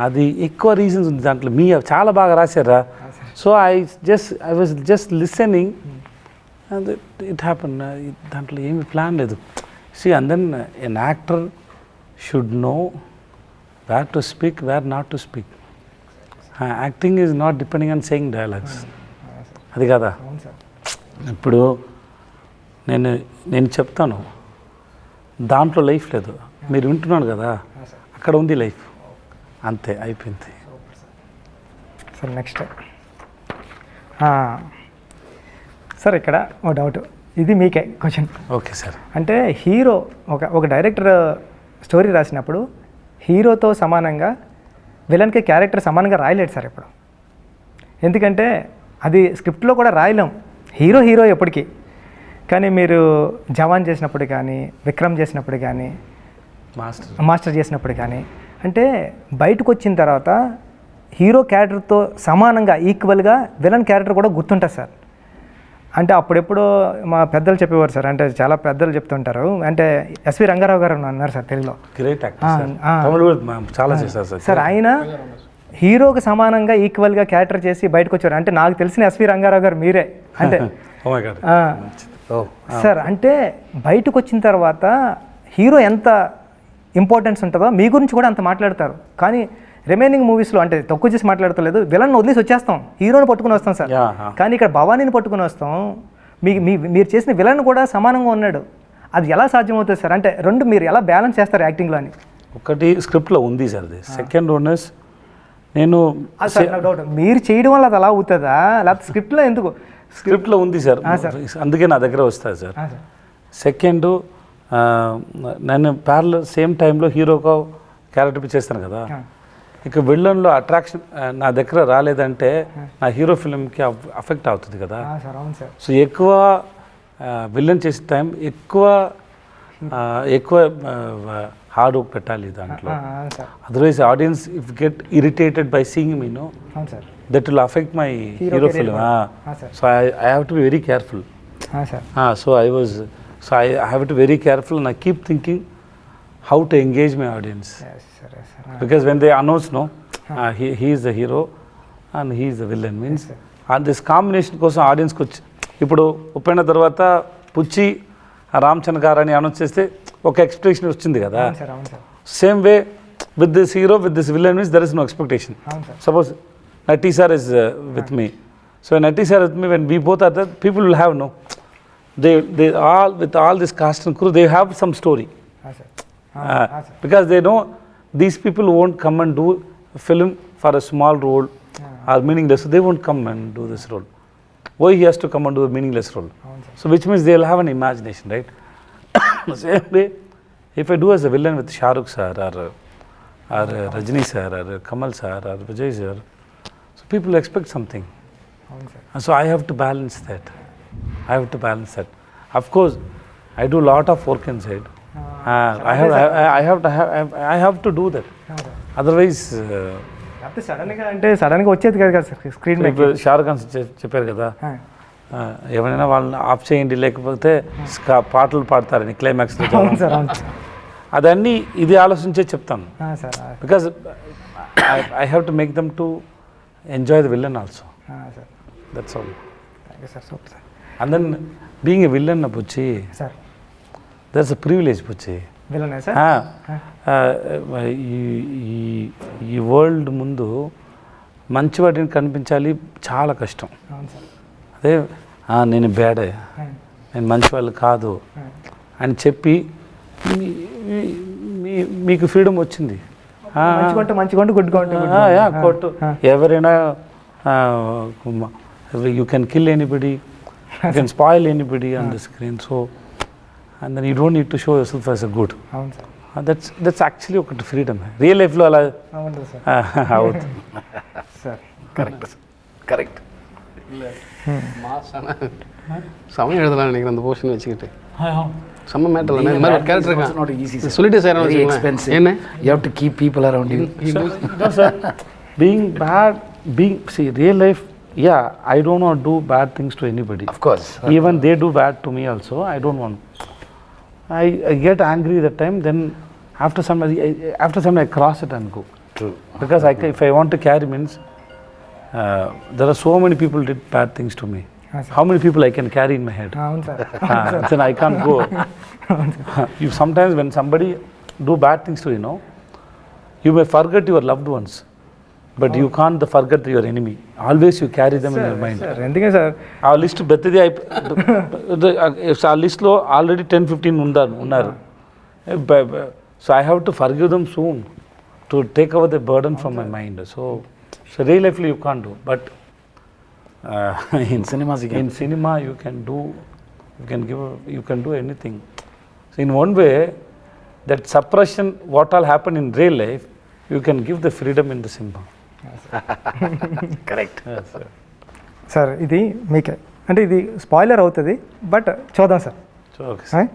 అది ఎక్కువ రీజన్స్ ఉంది దాంట్లో. చాలా బాగా రాశారా. So I was just listening and it happen. దాంట్లో ఏమి ప్లాన్ లేదు. See, and then an actor should know where to speak, where not to speak. Acting is not depending on saying dialogues. అది కదా. ఇప్పుడు నేను చెప్తాను, దాంట్లో లైఫ్ లేదు, మీరు వింటున్నాను కదా, అక్కడ ఉంది లైఫ్, అంతే, అయిపోయింది. సార్ నెక్స్ట్ సార్ ఇక్కడ ఓ డౌట్, ఇది మీకే క్వశ్చన్. Okay sir. అంటే హీరో ఒక డైరెక్టర్ స్టోరీ రాసినప్పుడు హీరోతో సమానంగా విలన్కి క్యారెక్టర్ సమానంగా రాయలేడు సార్ ఇప్పుడు. ఎందుకంటే అది స్క్రిప్ట్లో కూడా రాయలేం, హీరో ఎప్పటికీ. కానీ మీరు జవాన్ చేసినప్పుడు కానీ, విక్రమ్ చేసినప్పుడు కానీ, మాస్టర్ చేసినప్పుడు కానీ, అంటే బయటకు వచ్చిన తర్వాత హీరో క్యారెక్టర్తో సమానంగా ఈక్వల్గా విలన్ క్యారెక్టర్ కూడా గుర్తుంటుంది సార్. అంటే అప్పుడెప్పుడో మా పెద్దలు చెప్పేవారు సార్, అంటే చాలా పెద్దలు చెప్తుంటారు. అంటే ఎస్వి రంగారావు గారు అన్నారు సార్ తెలుగులో. గ్రేట్ చాలా చేశారు సార్. ఆయన హీరోకి సమానంగా ఈక్వల్గా క్యారెక్టర్ చేసి బయటకు వచ్చారు. అంటే నాకు తెలిసిన ఎస్వి రంగారావు గారు మీరే. అంటే సార్, అంటే బయటకు వచ్చిన తర్వాత హీరో ఎంత ఇంపార్టెన్స్ ఉంటుందో మీ గురించి కూడా అంత మాట్లాడతారు. కానీ రిమైనింగ్ మూవీస్లో అంటే తక్కువ చేసి మాట్లాడతలేదు, విలన్ వదిలేసి వచ్చేస్తాం, హీరోని పట్టుకుని వస్తాం సార్. కానీ ఇక్కడ భవానీని పట్టుకుని వస్తాం, మీరు చేసిన విలన్ కూడా సమానంగా ఉన్నాడు. అది ఎలా సాధ్యమవుతుంది సార్? అంటే రెండు మీరు ఎలా బ్యాలెన్స్ చేస్తారు యాక్టింగ్లో అని? ఒకటి స్క్రిప్ట్లో ఉంది సార్, అది సెకండ్ వన్ ఇస్ నేను డౌట్ మీరు చేయడం వల్ల అది అలా అవుతుందా, లేకపోతే స్క్రిప్ట్లో ఎందుకు? స్క్రిప్ట్లో ఉంది సార్, అందుకే నా దగ్గర వస్తుంది సార్. సెకండ్, నేను ప్యారల్ సేమ్ టైంలో హీరోగా క్యారెక్టర్ చేస్తాను కదా, ఇక విలన్లో అట్రాక్షన్ నా దగ్గర రాలేదంటే నా హీరో ఫిల్మ్కి అఫెక్ట్ అవుతుంది కదా. సో ఎక్కువ విలన్ చేసే టైం ఎక్కువ హార్డ్ వర్క్ పెట్టాలి దాంట్లో. Otherwise audience if get irritated by seeing me no, that will affect my hero film. So I have to be very careful. So I have to be very careful, and I keep thinking how to engage my audience. Because when they announce he is the hero and he is the villain means, and this combination కోసం ఆడియన్స్కి వచ్చి ఇప్పుడు ఒప్పైన తర్వాత పుచ్చి రామచంద్ర గారు అని announce చేస్తే ఒక expectation వచ్చింది కదా. Same way with this hero with this villain means there is no expectation. Suppose నటీ sir is with me, so నటీ sir with me, when we both are there, people will have they all with all this cast and crew, they have some story. Because they know these people won't come and do a film for a small role or meaningless, so they won't come and do this role. Why he has to come and do a meaningless role? So which means they'll have an imagination, right? Same way, if I do as a villain with Shah Rukh sir or Rajini sir or Kamal sir or Vijay sir, so people expect something. And so I have to balance that. Of course, I do a lot of work inside. I have to do that. Otherwise, లేకపోతే సడన్గా అంటే సడన్గా వచ్చేది కదా sir screen మీద. ఇప్పుడు షారుఖ్ ఖాన్ చెప్పారు కదా, ఎవరైనా వాళ్ళని ఆఫ్ చేయండి లేకపోతే పాటలు పాడతారని క్లైమాక్స్లో. అవును సార్, అవును అదన్నీ ఇది ఆలోచించే చెప్తాను. Sir. Because I have to make them to enjoy the villain also. Sir that's all. Thank you sir, super sir. And then being a villain Buchi, sir that's a privilege Buchi. విలనే సార్. ఈ world ముందు మంచి వాటిని కనిపించాలి, చాలా కష్టం. అవును sir. అదే నేను బ్యాడే, నేను మంచి వాళ్ళు కాదు అని చెప్పి మీకు ఫ్రీడమ్ వచ్చింది. మంచిగా కొట్టు ఎవరైనా, you can kill anybody, you can spoil anybody on the screen. So and then you don't need to show yourself as a good. అవును సార్. దట్స్ యాక్చువల్లీ ఒకటి ఫ్రీడమ్. రియల్ లైఫ్లో అలా అవుతుంది సార్. கரெக்ட். சமயம் எழுதலாம் நினைக்கிறேன் அந்த portion வச்சுக்கிட்டு. செம்ம மேட்டர் இந்த மாதிரி ஒரு கேரக்டர் இருக்கா சொல்லிட்டு சார் very expensive. என்ன You have to keep people around you. No, sir. See, real life, yeah, I don't want to do bad things to anybody. Of course. Even they do bad to me also, I don't want. I get angry that time, then after some I cross it and go. True. Because if I want to carry means, there are so many people did bad things to me. How many people I can carry in my head? అవును sir. Then I can't go. You sometimes when somebody do bad things to you, you may forget your loved ones, but you can't forget your enemy. Always you carry them in your mind. Sir ఎందుకే sir ఆ list పెద్దది ఆ లిస్ట్లో already 10-15 ఉన్నారు. So I have to forgive them soon to take our the burden from my mind. So real లైఫ్లో you can't do, but In cinemas you can. in cinema you can do anything. So in one way, that suppression what all happen in real life, you can give the freedom in the cinema. Correct. Yes, sir. Sir ఇది మీకే అంటే ఇది spoiler అవుతుంది, but చూద్దాం sir. So, okay.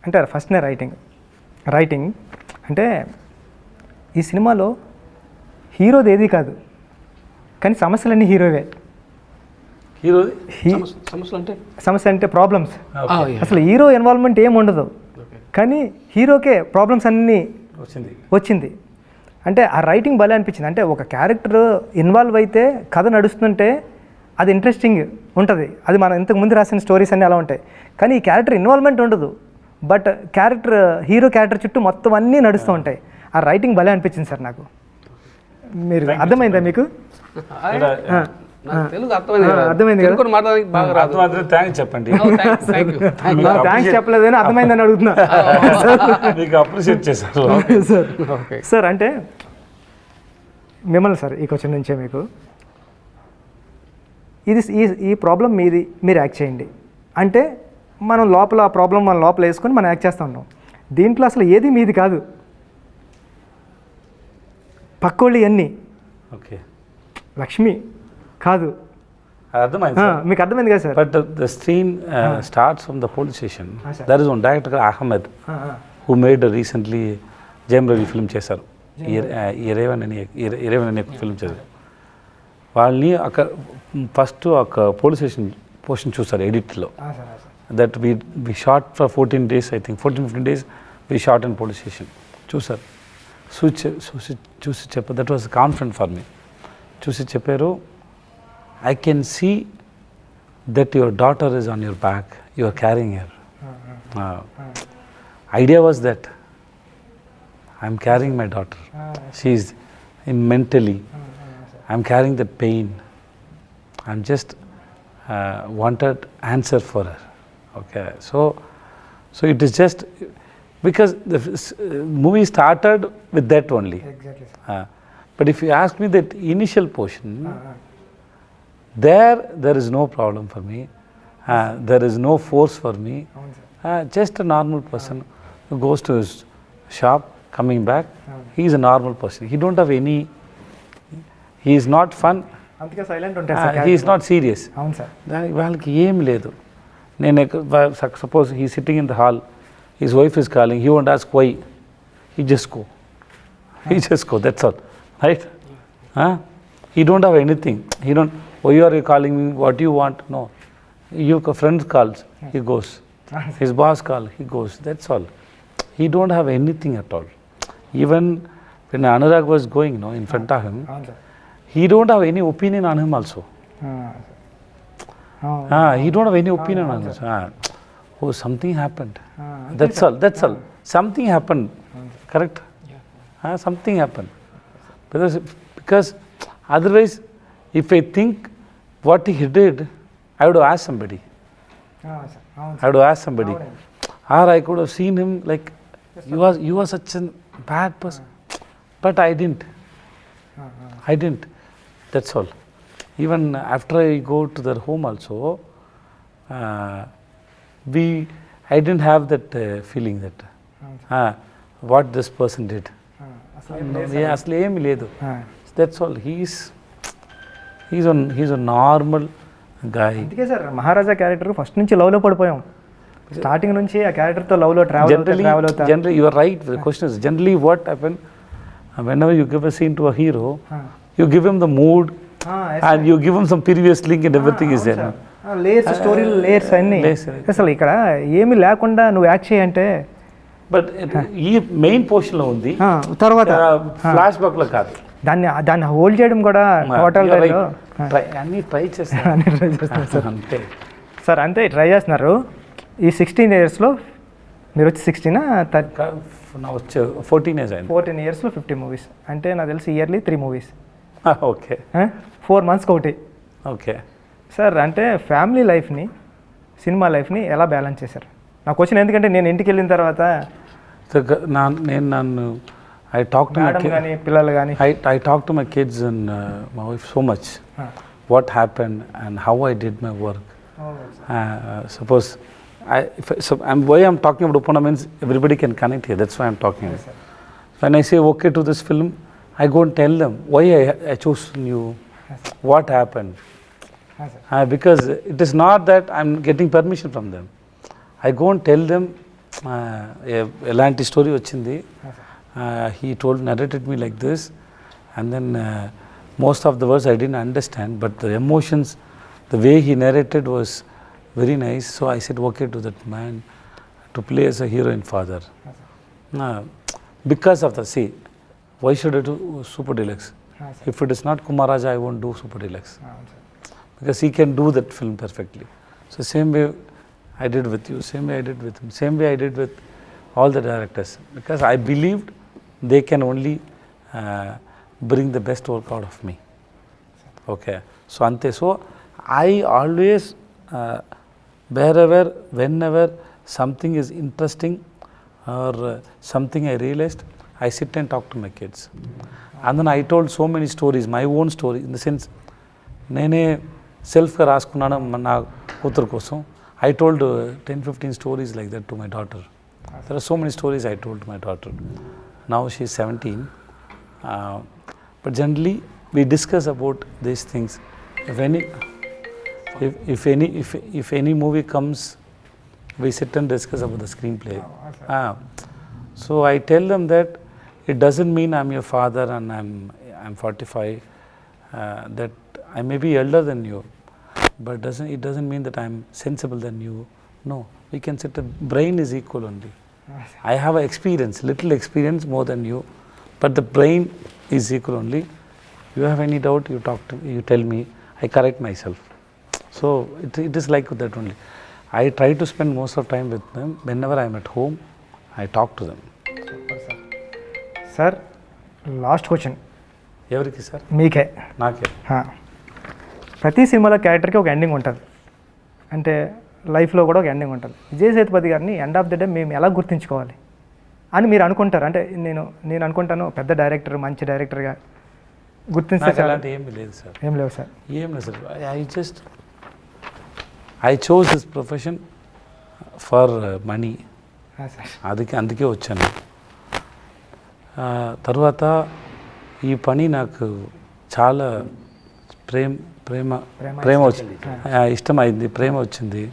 అంటే ఫస్ట్నే writing అంటే ఈ సినిమాలో హీరోది ఏది కాదు, కానీ సమస్యలన్నీ హీరోవే. సమస్య అంటే ప్రాబ్లమ్స్. అసలు హీరో ఇన్వాల్వ్మెంట్ ఏమి ఉండదు, కానీ హీరోకే ప్రాబ్లమ్స్ అన్నీ వచ్చింది. అంటే ఆ రైటింగ్ భలే అనిపించింది. అంటే ఒక క్యారెక్టర్ ఇన్వాల్వ్ అయితే కథ నడుస్తుంటే అది ఇంట్రెస్టింగ్ ఉంటుంది. అది మనం ఇంతకు ముందు రాసిన స్టోరీస్ అన్నీ అలా ఉంటాయి, కానీ ఈ క్యారెక్టర్ ఇన్వాల్వ్మెంట్ ఉండదు, బట్ హీరో క్యారెక్టర్ చుట్టూ మొత్తం అన్నీ నడుస్తూ ఉంటాయి. ఆ రైటింగ్ భలే అనిపించింది సార్ నాకు. మీరు అర్థమైందా మీకు? అర్థమైంది కదా? థ్యాంక్స్ చెప్పండి. థ్యాంక్స్ చెప్పలేదని అర్థమైందని అడుగుతున్నా. అప్రిషియేట్ చేశారు సార్. అంటే మిమ్మల్ని సార్ ఈ క్వశ్చన్ నుంచే మీకు ఈ ప్రాబ్లం మీది, మీరు యాక్ట్ చేయండి అంటే మనం లోపల ఆ ప్రాబ్లం మనం లోపల వేసుకొని మనం యాక్ట్ చేస్తూ ఉన్నాం. దీంట్లో అసలు ఏది మీది కాదు, పక్కోళ్ళు అన్నీ. ఓకే, లక్ష్మి కాదు. అర్థమైంది మీకు అర్థమైంది కదా sir? But the screen starts from the police station. There is one director Ahmed who made recently Jayam Ravi film చేశారు, ఇరేవన్ అనే ఫిల్మ్ చేశారు. వాళ్ళని అక్కడ ఫస్ట్ ఒక పోలీస్ స్టేషన్ పోర్షన్ చూస్తారు ఎడిట్లో. That we shot for 14 days, I think 14-15 days we shot in police station. చూసారు, చూసి చెప్పారు. That was confident for me. చూసి చెప్పారు, I can see that your daughter is on your back, you are carrying her. Idea was that I'm carrying my daughter, she is in mentally, I'm carrying that pain, I'm just wanted answer for her. Okay, so it is just because the movie started with that only. Exactly. But if you ask me that initial portion, there is no problem for me. There is no force for me. Just a normal person who goes to his shop, coming back. He is a normal person. He don't have any. He is not fun. అంతగా silent ఉంటాడు sir. He is not serious. అవును sir. వాళ్ళకి ఏం లేదు. నేను suppose he sitting in the hall, his wife is calling, he won't ask why, he just go. he just go, that's all, right? He don't have anything. He don't, why are you calling me, what do you want? No. Your friend calls, he goes. His boss call, he goes, that's all. He don't have anything at all. Even when Anurag was going, in front of him, he don't have any opinion on him also. He don't have any opinion on us. Oh, something happened. That's all. Something happened. Correct? Something happened. Because otherwise, if I think what he did, I would have asked somebody. Or I could have seen him like, you are such a bad person. But I didn't. That's all. Even after I go to their home also, I didn't have that feeling that what this person did. అసలు ఏమి లేదు. That's all. He's a normal guy. అందుకే sir మహారాజా character first నుంచి లవ్లో పడిపోయాం. Starting నుంచి ఆ క్యారెక్టర్తో లవ్లో ట్రావెల్ అవుతా. Generally, you are right. The question is generally what happen whenever you give a scene to a hero, you give him the mood and you give him some previous link and everything is there. Layers, story layers అన్నీ. అసలు ఇక్కడ ఏమి లేకుండా నువ్వు act చేయంటే, but ఈ main portion లో ఉంది, తర్వాత ఫ్లాష్ బ్యాక్ లో కాదు. దాన్ని హోల్డ్ చేయడం కూడా టోటల్ అన్ని ట్రై చేస్తారు సార్. అంతే సార్, అంతే ట్రై చేస్తున్నారు. ఈ 16 yearsలో మీరు వచ్చి 16 వచ్చే 14 years అయింది. 14 yearsలో 50 movies అంటే నాకు తెలిసి ఇయర్లీ 3 movies. ఓకే. 4 monthsకి ఒకటి. ఓకే సార్, అంటే ఫ్యామిలీ లైఫ్ని సినిమా లైఫ్ని ఎలా బ్యాలెన్స్ చేశారు? నా క్వశ్చన్ ఎందుకంటే నేను ఇంటికి వెళ్ళిన తర్వాత నన్ను I talk to my kids. I talk to my kids and my wife so much. What happened and how I did my work. Suppose why I'm talking about Upana means everybody can connect here. That's why I'm talking. Yes, when I say okay to this film, I go and tell them why I chose you. Yes, what happened. Yes, because it is not that I'm getting permission from them. I go and tell them elanti story vachindi. He narrated me like this, and then most of the words I didn't understand, but the emotions, the way he narrated was very nice. So I said okay to that man to play as a heroine father. Because of the why should I do Super Deluxe? If it is not Maharaja, I won't do Super Deluxe. Because he can do that film perfectly. So same way I did with you, same way I did with him, same way I did with all the directors. Because I believed they can only bring the best work out of me. Okay. So ante. So I always whenever something is interesting or something I realized, I sit and talk to my kids. And then I told so many stories, my own story, in the sense nene self ga raskunnanu na kutur kosam. I told 10-15 stories like that to my daughter. There are so many stories I told to my daughter. Now she is 17. But generally we discuss about these things. If any movie comes, we sit and discuss about the screenplay. So I tell them that it doesn't mean I'm your father and I'm 45. That I may be elder than you, but it doesn't mean that I'm sensible than you. No, we can sit. Brain is equal only. I have little experience more than you, but the brain is equal only. You have any doubt, you talk to me, you tell me, I correct myself. So it is like that only. I try to spend most of time with them. Whenever I am at home, I talk to them. Sir, last question. Evariki sir? మీకే. నాకే. ప్రతి సినిమాలో క్యారెక్టర్కి ఒక ending ఉంటుంది, అంటే లైఫ్లో కూడా ఒక ఎండింగ్ ఉంటుంది. విజయ్ సేతుపతి గారిని ఎండ్ ఆఫ్ ద డే మేము ఎలా గుర్తుంచుకోవాలి అని మీరు అనుకుంటారు? అంటే నేను అనుకుంటాను పెద్ద డైరెక్టర్, మంచి డైరెక్టర్గా గుర్తించే ఏం లేదు సార్. ఏం లేవు సార్. ఏం లేదు sir. I chose this profession for money. అందుకే వచ్చాను. తర్వాత ఈ పని నాకు చాలా ప్రేమ వచ్చింది, ఇష్టమైంది, ప్రేమ వచ్చింది.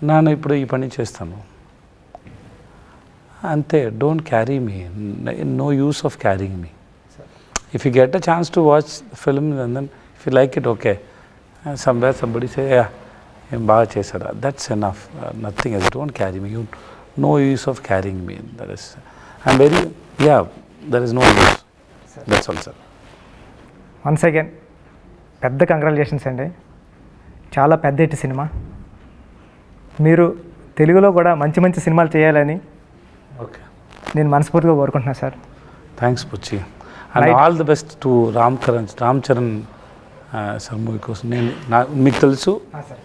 నేను ఇప్పుడు ఈ పని చేస్తాను. Ante, don't carry me. No use of carrying me. If you get a chance to watch the film and then if you like it, okay. Somewhere somebody say, yeah, that's enough. Nothing else. Don't carry me. No use of carrying me. That is, there is no use. That's all, sir. Once again పెద్ద congratulations అండి. చాలా పెద్ద hit cinema. మీరు తెలుగులో కూడా మంచి మంచి సినిమాలు చేయాలని ఓకే నేను మనస్ఫూర్తిగా కోరుకుంటున్నాను sir. Thanks Buchi. And all the best to Ram Charan sir movie కోసం. మీకు తెలుసు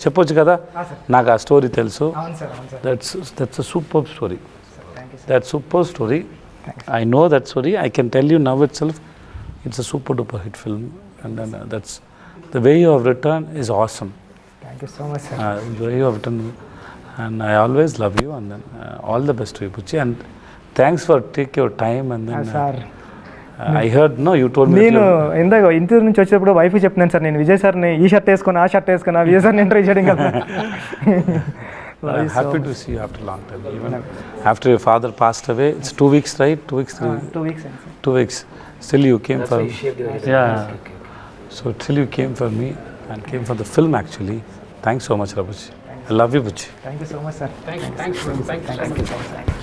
చెప్పొచ్చు కదా, నాకు ఆ స్టోరీ తెలుసు. That's a super story. That super story. I know that story. I can tell you now itself, it's a super duper hit film, and then that's the way you have written is awesome. Thank you so much, sir. The way you have written, and I always love you, and then all the best to you, Buchi, and thanks for take your time. And then sir, I heard you told me. నేను ఇందాక interview నుంచి వచ్చేటప్పుడు wife చెప్తున్నాను sir, నేను విజయ్ సార్ని ఈ shirt వేసుకొని ఆ షర్ట్ వేసుకొని విజయ్ సార్ని ఇంటర్వ్యూ చేయడం కదా. I'm happy to see you after a long time. Even after your father passed away, it's 2 weeks, right? 2 weeks, 2 weeks. 2 weeks. Still you came for me. Yeah. Okay. So till you came for me and came for the film actually. Thanks so much, Rabuchi. I love you, Buchi. Thank you so much, sir. Thank you so much.